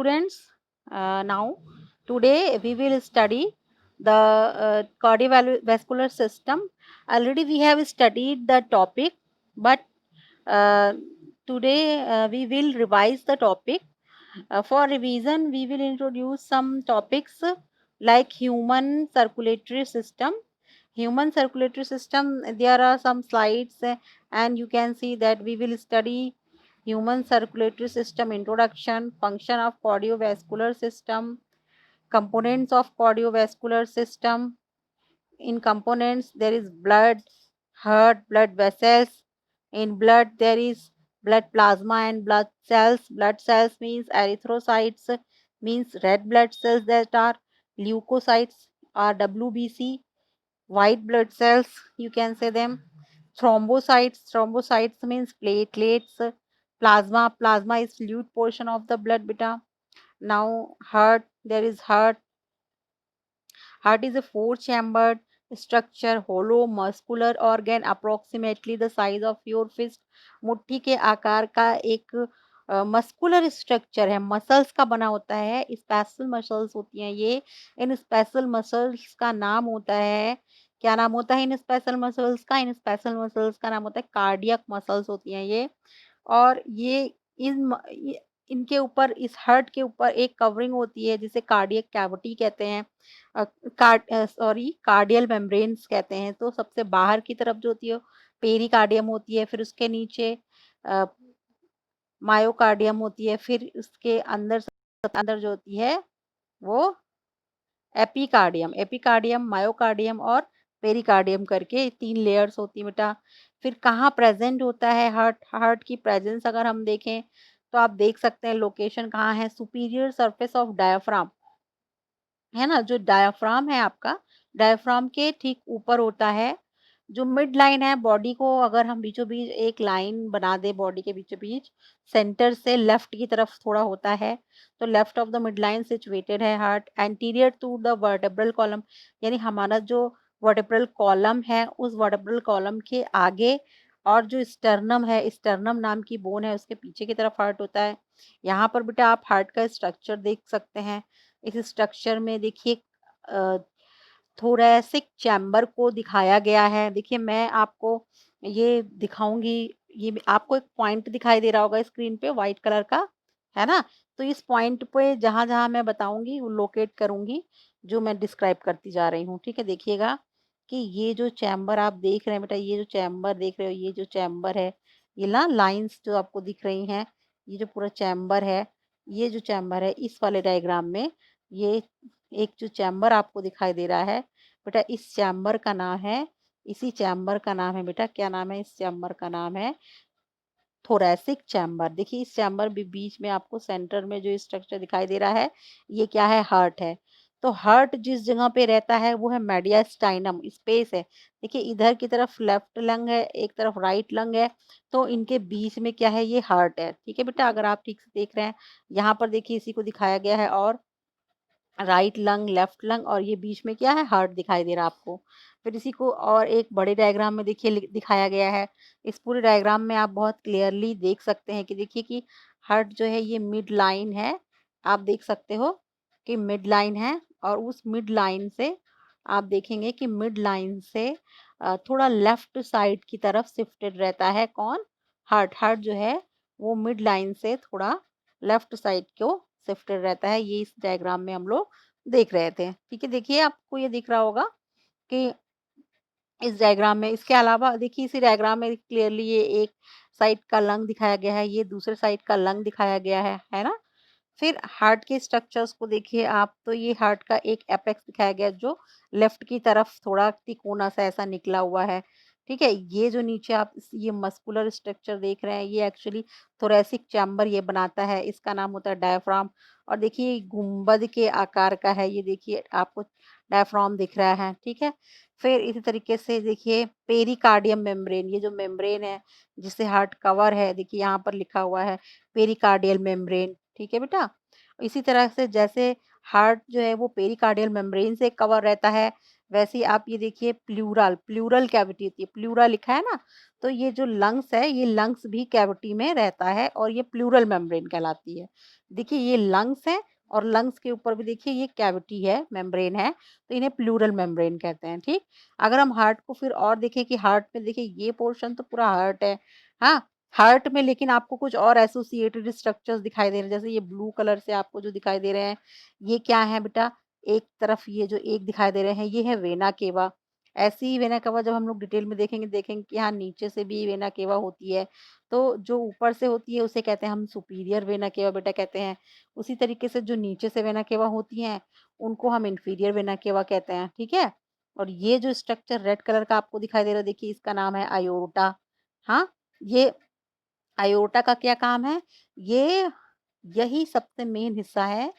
students. Now, today we will study the cardiovascular system. Already we have studied the topic, but uh, today we will revise the topic. For revision, we will introduce some topics like human circulatory system. Human circulatory system, there are some slides, and you can see that we will study human circulatory system introduction, function of cardiovascular system, components of cardiovascular system. In components, there is blood, heart, blood vessels. In blood, there is blood plasma and blood cells. Blood cells means erythrocytes, means red blood cells that are leukocytes or WBC. White blood cells, you can say them. Thrombocytes means platelets. Plasma is fluid portion of the blood beta. Now heart, there is heart. Heart is a four-chambered structure, hollow muscular organ, approximately the size of your fist. मुट्ठी के आकार का एक muscular structure है, muscles का बना होता है, स्पेशल मसल्स होती हैं ये। इन स्पेशल मसल्स का नाम होता है, क्या नाम होता है इन स्पेशल मसल्स का? इन स्पेशल मसल्स का नाम होता है कार्डियक मसल्स होती हैं ये। और ये इनके ऊपर, इस हार्ट के ऊपर एक कवरिंग होती है जिसे कार्डियक कैविटी कहते हैं। कार्डियल मेम्ब्रेन्स कहते हैं। तो सबसे बाहर की तरफ जो होती है पेरिकार्डियम होती है, फिर उसके नीचे अ, मायोकार्डियम होती है, फिर उसके अंदर जो होती है वो एपिकार्डियम, मायोकार्डियम और पेरिकार्डियम करके 3 लेयर्स होती हैं बेटा। फिर कहाँ प्रेज़ेंट होता है हार्ट? हार्ट की प्रेज़ेंस अगर हम देखें, तो आप देख सकते हैं लोकेशन कहाँ है, सुपीरियर सरफेस ऑफ डायाफ्राम, है ना? जो डायाफ्राम है आपका, डायाफ्राम के ठीक ऊपर होता है। जो मिड लाइन है बॉडी को, अगर हम बीचों-बीच एक लाइन बना दें बॉडी के बीचों-बीच, सेंटर से लेफ्ट की तरफ थोड़ा होता है, तो left of the mid line situated है heart. Anterior to the vertebral column, यानी हमारा जो वर्टेब्रल कॉलम है, उस वर्टेब्रल कॉलम के आगे, और जो स्टर्नम है, स्टर्नम नाम की बोन है, उसके पीछे की तरफ हार्ट होता है। यहाँ पर बेटा आप हार्ट का स्ट्रक्चर देख सकते हैं। इस स्ट्रक्चर में देखिए अ, थोरैसिक चैम्बर को दिखाया गया है। देखिए मैं आपको ये दिखाऊँगी, ये आपको एक पॉइंट दिखाई दे रहा होगा स्क्रीन पे व्हाइट कलर का, है ना? तो इस पॉइंट पे जहाँ-जहाँ मैं बताऊँगी वो लोकेट करूँगी, जो मैं डिस्क्राइब करती जा रही हूँ, ठीक है? देखिएगा कि ये जो चैम्बर आप देख रहे हैं बेटा, ये जो चैम्बर देख रहे हो, ये जो चैम्बर है, ये ना लाइन्स जो आपको दिख रही हैं, ये जो पूरा चैम्बर है, ये जो चैम्बर है, इस वाले डायग्राम में ये एक जो चैम्बर आपको दिखाई दे रहा है, बेटा इस चैम्बर का नाम है, इसी चैम्बर का नाम है बेटा, क्या नाम है? इस चैम्बर का नाम है थोरैसिक चैम्बर। देखिए इस चैम्बर में बीच में आपको सेंटर में जो स्ट्रक्चर दिखाई दे रहा है, ये क्या है? हार्ट है। तो हार्ट जिस जगह पे रहता है वो है मेडियास्टाइनम, स्पेस है। देखिए इधर की तरफ लेफ्ट लंग है, एक तरफ राइट लंग है, तो इनके बीच में क्या है? ये हार्ट है। ठीक है बेटा? अगर आप ठीक से देख रहे हैं, यहाँ पर देखिए इसी को दिखाया गया है, और राइट लंग, लेफ्ट लंग, और ये बीच में क्या है? हार्ट दिखाई दे रहा है आपको। फिर इसी को और एक बड़े डायग्राम में देखिए दिखाया गया है। इस पूरे डायग्राम में आप बहुत क्लियरली देख सकते हैं कि देखिए कि हार्ट जो है ये मिड लाइन है। आप देख सकते हो कि मिड लाइन है, और उस मिड लाइन से आप देखेंगे कि मिड लाइन से थोड़ा लेफ्ट साइड की तरफ शिफ्टेड रहता है कौन? हार्ट। हार्ट जो है वो मिड लाइन से थोड़ा लेफ्ट साइड को शिफ्टेड रहता है। ये इस डायग्राम में हम लोग देख रहे थे। ठीक है, देखिए आपको ये दिख रहा होगा कि इस डायग्राम में, इसके अलावा देखिए इसी डायग्राम में क्लियरली ये एक साइड का लंग दिखाया गया है, ये दूसरे साइड का लंग दिखाया गया है ना? फिर हार्ट के स्ट्रक्चर्स को देखिए आप, तो ये हार्ट का एक एपेक्स दिखाया गया जो लेफ्ट की तरफ थोड़ा तिकोना सा ऐसा निकला हुआ है। ठीक है? ये जो नीचे आप ये मस्कुलर स्ट्रक्चर देख रहे हैं, ये एक्चुअली थोरैसिक चैम्बर ये बनाता है, इसका नाम होता है डायफ्राम। और देखिए ये गुंबद के आकार का है, ये देखिए आपको डायफ्राम दिख रहा है, ठीक है? फिर इसी तरीके से देखिए पेरिकार्डियम मेम्ब्रेन, ये जो मेम्ब्रेन है जिससे हार्ट कवर है, देखिए यहाँ पर लिखा हुआ है पेरिकार्डियल मेम्ब्रेन, ठीक है बेटा? इसी तरह से जैसे हार्ट जो है वो पेरिकार्डियल मेम्ब्रेन से कवर रहता है, वैसे ही आप ये देखिए प्लूरल, प्लूरल कैविटी होती है, प्लूरा लिखा है ना, तो ये जो लंग्स है, ये लंग्स भी कैविटी में रहता है और ये प्लूरल मेम्ब्रेन कहलाती है। देखिए ये लंग्स है और लंग्स के ऊपर भी देखिए ये कैविटी है, मेम्ब्रेन है, तो इन्हें प्लूरल मेम्ब्रेन कहते हैं, ठीक? अगर हम हार्ट को फिर और देखें कि हार्ट में देखिए ये पोर्शन तो पूरा हार्ट है, हाँ? हार्ट में लेकिन आपको कुछ और एसोसिएटेड स्ट्रक्चर्स दिखाई दे रहे हैं, जैसे ये ब्लू कलर से आपको जो दिखाई दे रहे हैं, ये क्या है बेटा? एक तरफ ये जो एक दिखाई दे रहे हैं, ये है वेना केवा। ऐसी ही वेना केवा जब हम लोग डिटेल में देखेंगे, देखेंगे कि हाँ, नीचे से भी वेना केवा होती है। तो जो ऊपर से होती है, उसे कहते हैं हम सुपीरियर वेना केवा बेटा कहते हैं। उसी तरीके से जो नीचे से वेना केवा होती हैं, उनको हम इंफीरियर वेना केवा कहते हैं, ठीक है? और ये जो स्ट्रक्चर रेड कलर का आपको दिखाई दे रहा है, देखिए इसका नाम है अयोर्टा। हाँ, ये अयोर्टा का क्या काम है? ये यही सबसे मेन हिस्सा है।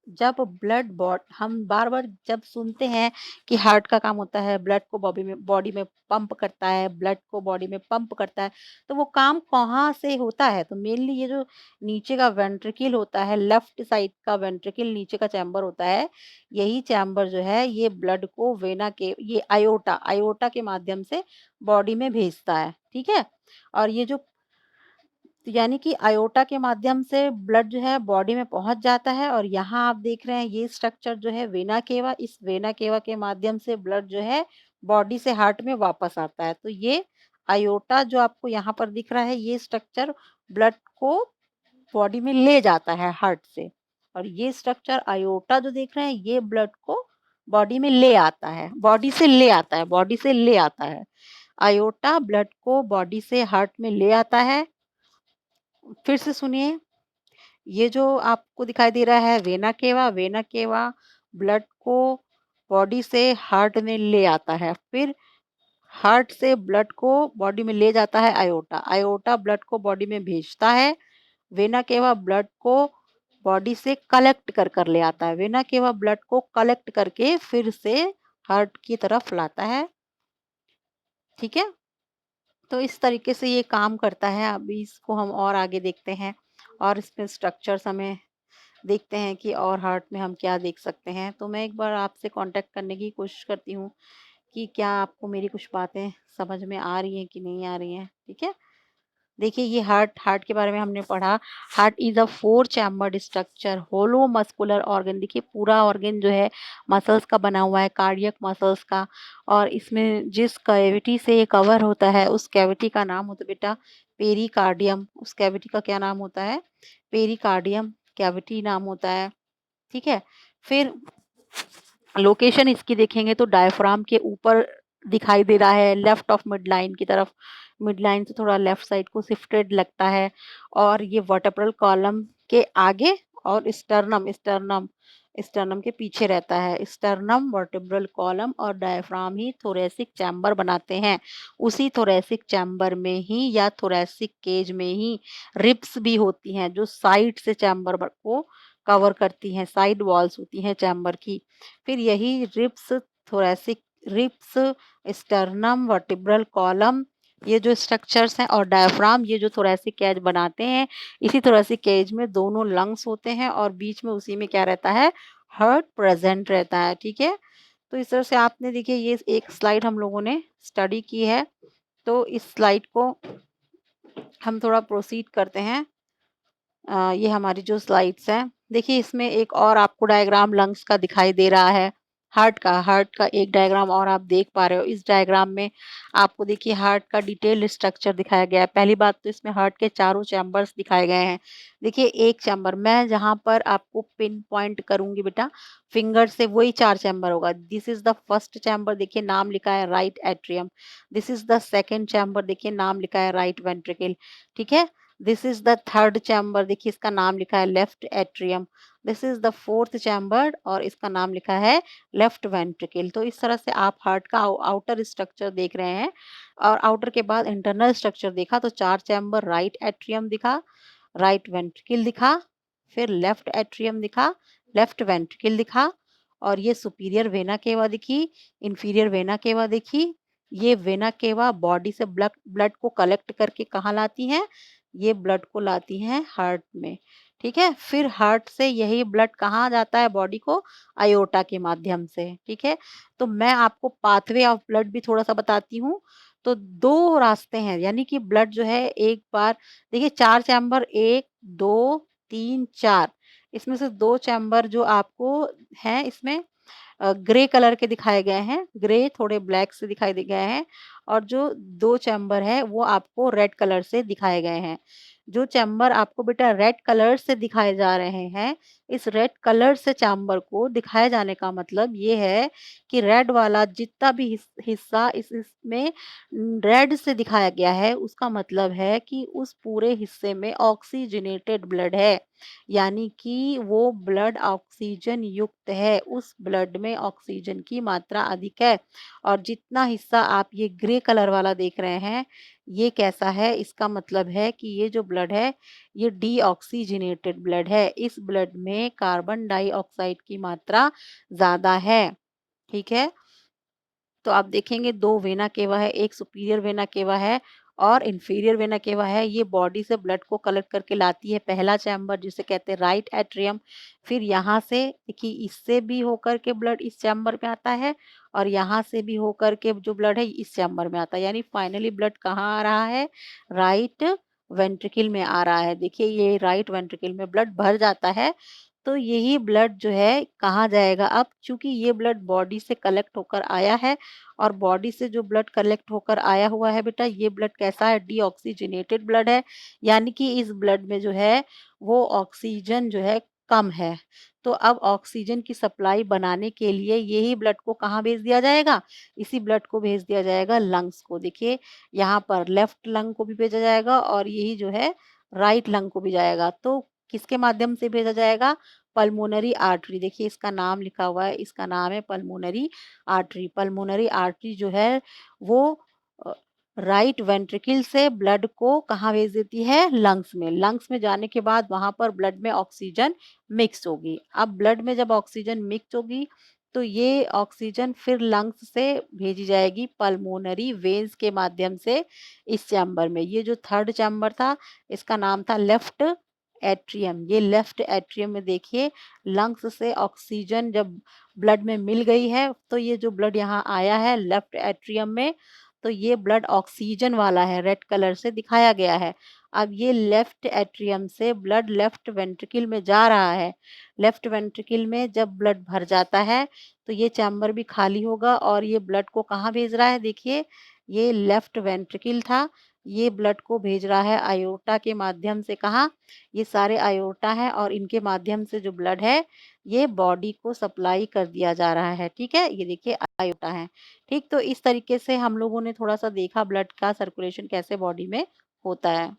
जब ब्लड बॉड हम बार-बार जब सुनते हैं कि हार्ट का काम होता है ब्लड को बॉडी में पंप करता है, ब्लड को बॉडी में पंप करता है, तो वो काम कहाँ से होता है? तो मेनली ये जो नीचे का वेंट्रिकल होता है, लेफ्ट साइड का वेंट्रिकल नीचे का चैम्बर होता है, यही चैम्बर जो है ये ब्लड को वेना के ये अयोर्टा अयोर्टा के माध्यम से बॉडी में भेजता है, ठीक है? और ये जो तो यानी कि अयोटा के माध्यम से ब्लड जो है बॉडी में पहुंच जाता है और यहाँ आप देख रहे हैं ये स्ट्रक्चर जो है वेना केवा, इस वेना केवा के माध्यम से ब्लड जो है बॉडी से हार्ट में वापस आता है। तो ये अयोटा जो आपको यहाँ पर दिख रहा है, ये स्ट्रक्चर ब्लड को बॉडी में ले जाता है हार्ट से, और ये स्ट्रक्चर अयोटा जो देख रहे हैं ये ब्लड को बॉडी में ले आता है, बॉडी से ले आता है, बॉडी से ले आता है। अयोटा ब्लड को बॉडी से हार्ट में ले आता है। फिर से सुनिए, ये जो आपको दिखाई दे रहा है वेना केवा ब्लड को बॉडी से हार्ट में ले आता है। फिर हार्ट से ब्लड को बॉडी में ले जाता है अयोटा। अयोटा ब्लड को बॉडी में भेजता है। वेना केवा ब्लड को बॉडी से कलेक्ट कर कर ले आता है। वेना केवा ब्लड को कलेक्ट करके फिर से हार्ट की तरफ लाता है। ठीक है? तो इस तरीके से ये काम करता है। अभी इसको हम और आगे देखते हैं और इसमें स्ट्रक्चर्स हमें देखते हैं कि और हार्ट में हम क्या देख सकते हैं। तो मैं एक बार आपसे कांटेक्ट करने की कोशिश करती हूँ कि क्या आपको मेरी कुछ बातें समझ में आ रही हैं कि नहीं आ रही हैं, ठीक है? देखिए ये हार्ट हार्ट के बारे में हमने पढ़ा। Heart is a 4 chambered structure, hollow muscular organ. देखिए पूरा ऑर्गन जो है मसल्स का बना हुआ है, कार्डियक मसल्स का, और इसमें जिस कैविटी से ये कवर होता है उस कैविटी का नाम होता है बेटा पेरिकार्डियम। उस कैविटी का क्या नाम होता है? पेरिकार्डियम कैविटी नाम होता है। ठीक है? फिर लोकेशन इसकी देखेंगे तो डायफ्राम के ऊपर दिखाई दे रहा है, लेफ्ट ऑफ मिड लाइन की तरफ। मिड लाइन से थोड़ा लेफ्ट साइड को शिफ्टेड लगता है, और ये वर्टेब्रल कॉलम के आगे और स्टर्नम स्टर्नम स्टर्नम के पीछे रहता है। स्टर्नम, वर्टेब्रल कॉलम और डायफ्राम ही थोरेसिक चैम्बर बनाते हैं। उसी थोरेसिक चैम्बर में ही या थोरेसिक केज में ही रिब्स भी होती हैं जो साइड से चैम्बर को कवर करती हैं, साइड वॉल्स होती हैं चैम्बर की। फिर यही ribs, thoracic ribs, sternum, vertebral column, ये जो स्ट्रक्चर्स हैं, और डायफ्राम, ये जो थोरैसिक कैज बनाते हैं। इसी थोरैसिक कैज में दोनों लंग्स होते हैं और बीच में उसी में क्या रहता है? हार्ट प्रेजेंट रहता है, ठीक है? तो इस तरह से आपने देखिए ये एक स्लाइड हम लोगों ने स्टडी की है। तो इस स्लाइड को हम थोड़ा प्रोसीड करते हैं। ये हमारी जो स्लाइड्स हैं, देखिए इसमें एक और आपको डायग्राम लंग्स का दिखाई दे रहा है। हार्ट का एक डायग्राम और आप देख पा रहे हो। इस डायग्राम में आपको देखिए हार्ट का डिटेल्ड स्ट्रक्चर दिखाया गया है। पहली बात तो इसमें हार्ट के चारों चैम्बर्स दिखाए गए हैं। देखिए एक चैम्बर मैं जहाँ पर आपको पिन पॉइंट करूँगी बेटा फिंगर से, वही 4 चैम्बर होगा। This is the first chamber, देखिए नाम लिखा है right atrium. This is the second chamber, देखिए नाम लिखा है राइट वेंट्रिकल, ठीक है? This is the third chamber, देखिए इसका नाम लिखा है left atrium. This is the fourth chamber और इसका नाम लिखा है लेफ्ट वेंट्रिकल। तो इस तरह से आप हार्ट का आउटर स्ट्रक्चर देख रहे हैं, और आउटर के बाद इंटरनल स्ट्रक्चर देखा तो 4 चैम्बर, राइट एट्रियम दिखा, राइट वेंट्रिकल दिखा, फिर लेफ्ट एट्रियम दिखा, लेफ्ट वेंट्रिकल दिखा, और ये सुपीरियर वेना केवा दिखी, इंफीरियर वेना केवा दिखी। ये वेना केवा बॉडी से ब्लड ब्लड को कलेक्ट करके कहाँ लाती हैं? ये ब्लड को लाती हैं हार्ट में, ठीक है? फिर हार्ट से यही ब्लड कहाँ जाता है बॉडी को? अयोर्टा के माध्यम से, ठीक है? तो मैं आपको पाथवे ऑफ ब्लड भी थोड़ा-सा बताती हूँ। तो 2 रास्ते हैं, यानी कि ब्लड जो है एक बार देखिए 4 चैम्बर 1, 2, 3, 4 इसमें से 2 चैम्बर जो आपको हैं इसमें ग्रे कलर के दिखाए गए हैं, ग्रे थोड़े ब्लैक से दिखाई दे गए हैं और जो 2 चैम्बर है वो आपको रेड कलर से दिखाए गए हैं। जो चैम्बर आपको बेटा रेड कलर से दिखाए जा रहे हैं, इस रेड कलर से चैम्बर को दिखाए जाने का मतलब ये है कि रेड वाला जितना भी हिस्सा इसमें रेड से दिखाया गया है, उसका मतलब है कि उस पूरे हिस्से में ऑक्सीजनेटेड ब्लड है। यानी कि वो ब्लड ऑक्सीजन युक्त है, उस ब्लड में ऑक्सीजन की मात्रा अधिक है और जितना हिस्सा आप ये ग्रे कलर वाला देख रहे हैं, ये कैसा है? इसका मतलब है कि ये जो ब्लड है, ये डीऑक्सीजनेटेड ब्लड है। इस ब्लड में कार्बन डाइऑक्साइड की मात्रा ज़्यादा है, ठीक है? तो आप देखेंगे 2 वेना केवा है, एक सुपीरियर वेना केवा है और इंफीरियर वेना केवा है। ये बॉडी से ब्लड को कलेक्ट करके लाती है पहला चैम्बर जिसे कहते हैं राइट एट्रियम। फिर यहाँ से देखिए इससे भी होकर के ब्लड इस चैम्बर में आता है और यहाँ से भी होकर के जो ब्लड है इस चैम्बर में आता है। यानी फाइनली ब्लड कहाँ आ रहा है? राइट वेंट्रिकल में आ रहा है। देखिए ये राइट वेंट्रिकल में ब्लड भर जाता है तो यही ब्लड जो है कहाँ जाएगा अब? चूँकि ये ब्लड बॉडी से कलेक्ट होकर आया है और बॉडी से जो ब्लड कलेक्ट होकर आया हुआ है बेटा, ये ब्लड कैसा है? डीऑक्सीजनेटेड ब्लड है, यानी कि इस ब्लड में जो है वो ऑक्सीजन जो है कम है। तो अब ऑक्सीजन की सप्लाई बनाने के लिए यही ब्लड को कहाँ भेज दिया जाएगा? इसी ब्लड को भेज दिया जाएगा लंग्स को। देखिए यहाँ पर लेफ्ट लंग को भी भेजा जाएगा और यही जो है राइट लंग को भी जाएगा। तो किसके माध्यम से भेजा जाएगा? Pulmonary artery. देखिए इसका नाम लिखा हुआ है, इसका नाम है पल्मोनरी आर्टरी। पल्मोनरी आर्टरी जो है वो अ, राइट वेंट्रिकल से ब्लड को कहाँ भेज देती है? लंग्स में। लंग्स में जाने के बाद वहाँ पर ब्लड में ऑक्सीजन मिक्स होगी। अब ब्लड में जब ऑक्सीजन मिक्स होगी तो ये ऑक्सीजन फिर लंग्स से भेजी जाएगी पल्मोनरी वेन्स के माध्यम से इस चैम्बर में। ये जो थर्ड चैम्बर था इसका नाम था लेफ्ट एट्रियम। ये लेफ्ट एट्रियम में देखिए लंग्स से ऑक्सीजन जब ब्लड में मिल गई है तो ये जो ब्लड यहाँ आया है लेफ्ट एट्रियम में तो ये ब्लड ऑक्सीजन वाला है, रेड कलर से दिखाया गया है। अब ये लेफ्ट एट्रियम से ब्लड लेफ्ट वेंट्रिकल में जा रहा है। लेफ्ट वेंट्रिकल में जब ब्लड भर जाता है तो ये चैम्बर भी खाली होगा और ये ब्लड को कहाँ भेज रहा है? देखिए ये लेफ्ट वेंट्रिकल था, ये ब्लड को भेज रहा है अयोर्टा के माध्यम से। कहाँ? ये सारे अयोर्टा हैं और इनके माध्यम से जो ब्लड है ये बॉडी को सप्लाई कर दिया जा रहा है, ठीक है? ये देखिए अयोर्टा है, ठीक? तो इस तरीके से हम लोगों ने थोड़ा-सा देखा ब्लड का सर्कुलेशन कैसे बॉडी में होता है।